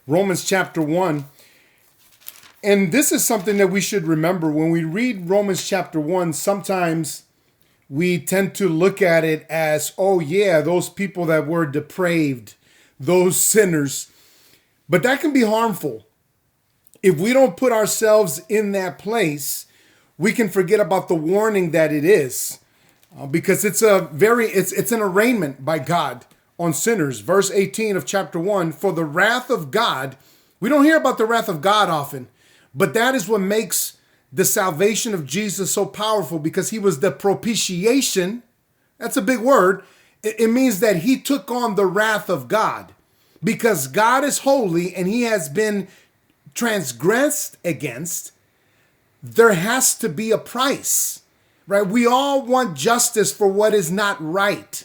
Romans chapter 1. And this is something that we should remember. When we read Romans chapter 1, sometimes we tend to look at it as, oh yeah, those people that were depraved, those sinners. But that can be harmful. If we don't put ourselves in that place, we can forget about the warning that it is. Because it's an arraignment by God on sinners. Verse 18 of chapter 1, for the wrath of God, we don't hear about the wrath of God often, but that is what makes the salvation of Jesus so powerful, because he was the propitiation. That's a big word. It means that he took on the wrath of God, because God is holy and he has been transgressed against. There has to be a price, right? We all want justice for what is not right.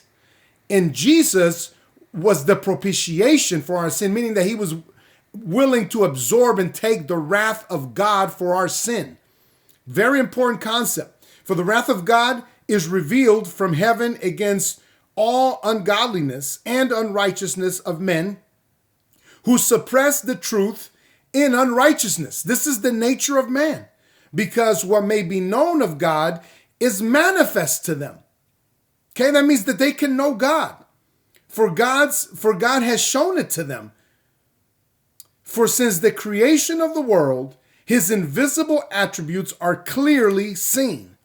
And Jesus was the propitiation for our sin, meaning that he was willing to absorb and take the wrath of God for our sin. Very important concept. For the wrath of God is revealed from heaven against all ungodliness and unrighteousness of men who suppress the truth in unrighteousness. This is the nature of man, because what may be known of God is manifest to them. Okay, that means that they can know God. For God has shown it to them. For since the creation of the world, his invisible attributes are clearly seen.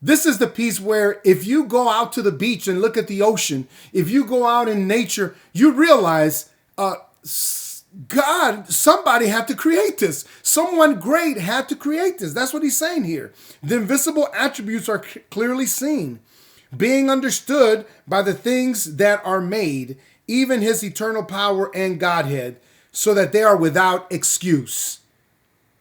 This is the piece where if you go out to the beach and look at the ocean, if you go out in nature, you realize God, somebody had to create this. Someone great had to create this. That's what he's saying here. The invisible attributes are clearly seen, being understood by the things that are made, even his eternal power and Godhead, so that they are without excuse.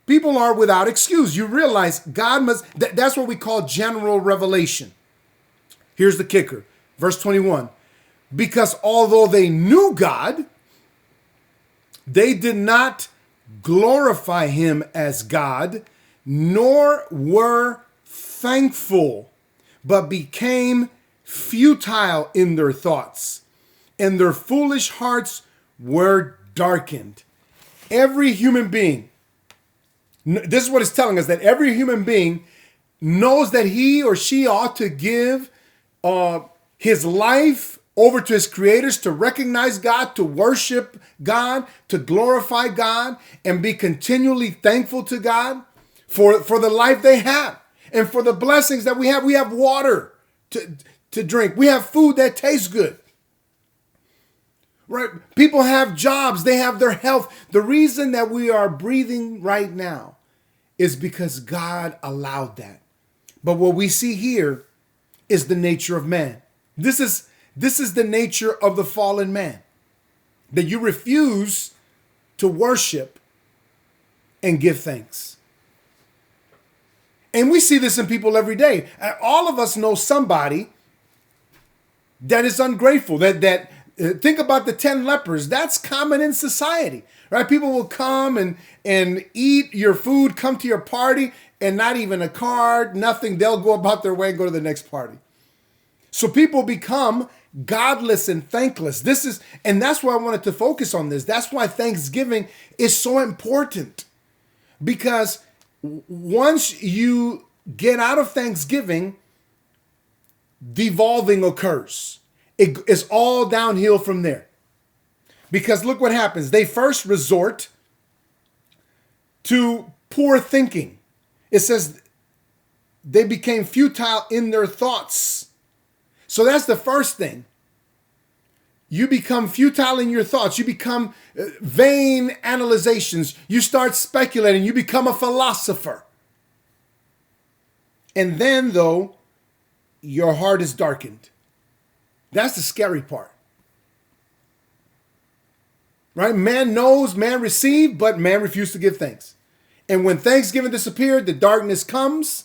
People are without excuse. You realize God must, that's what we call general revelation. Here's the kicker. Verse 21. Because although they knew God, they did not glorify him as God, nor were thankful, but became futile in their thoughts, and their foolish hearts were darkened. Every human being, this is what it's telling us, that every human being knows that he or she ought to give his life over to his creators, to recognize God, to worship God, to glorify God, and be continually thankful to God for the life they have and for the blessings that we have. We have water to drink. We have food that tastes good. Right? People have jobs. They have their health. The reason that we are breathing right now is because God allowed that. But what we see here is the nature of man. This is the nature of the fallen man, that you refuse to worship and give thanks. And we see this in people every day. All of us know somebody that is ungrateful, that think about the 10 lepers. That's common in society, right? People will come and eat your food, come to your party, and not even a card, nothing. They'll go about their way and go to the next party. So people become godless and thankless. And that's why I wanted to focus on this. That's why Thanksgiving is so important. Because once you get out of Thanksgiving, devolving occurs. It's all downhill from there. Because look what happens. They first resort to poor thinking. It says they became futile in their thoughts. So that's the first thing. You become futile in your thoughts. You become vain analyzations. You start speculating. You become a philosopher. And then, though, your heart is darkened. That's the scary part. Right? Man knows, man received, but man refused to give thanks. And when Thanksgiving disappeared, the darkness comes.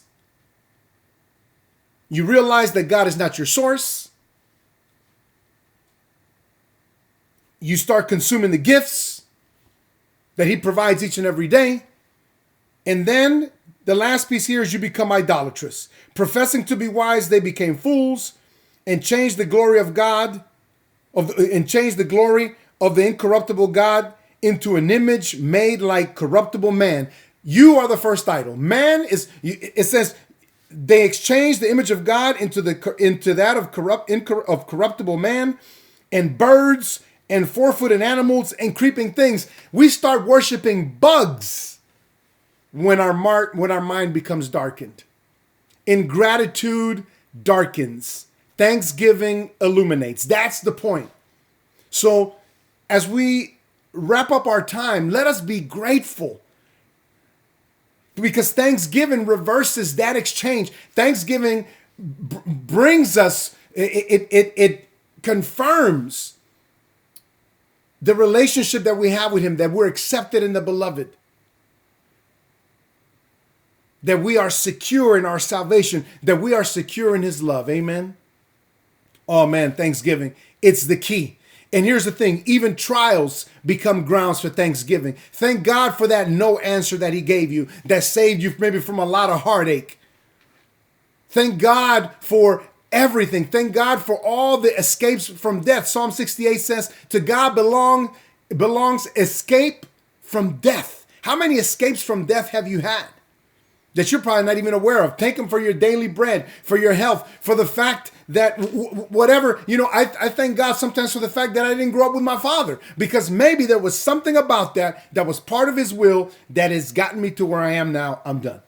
You realize that God is not your source. You start consuming the gifts that he provides each and every day. And then the last piece here is you become idolatrous. Professing to be wise, they became fools and changed the glory of God, and changed the glory of the incorruptible God into an image made like corruptible man. You are the first idol. Man is, it says, they exchanged the image of God into that of corruptible man, and birds and four-footed animals and creeping things. We start worshiping bugs when our mind becomes darkened. Ingratitude darkens. Thanksgiving illuminates. That's the point. So as we wrap up our time, let us be grateful, because Thanksgiving reverses that exchange. Thanksgiving brings us, it confirms the relationship that we have with him, that we're accepted in the beloved, that we are secure in our salvation, that we are secure in his love. Amen. Oh man, Thanksgiving, it's the key. And here's the thing, even trials become grounds for thanksgiving. Thank God for that no answer that he gave you, that saved you maybe from a lot of heartache. Thank God for everything. Thank God for all the escapes from death. Psalm 68 says, to God belongs escape from death. How many escapes from death have you had that you're probably not even aware of? Thank him for your daily bread, for your health, for the fact that whatever, I thank God sometimes for the fact that I didn't grow up with my father, because maybe there was something about that was part of his will that has gotten me to where I am now. I'm done.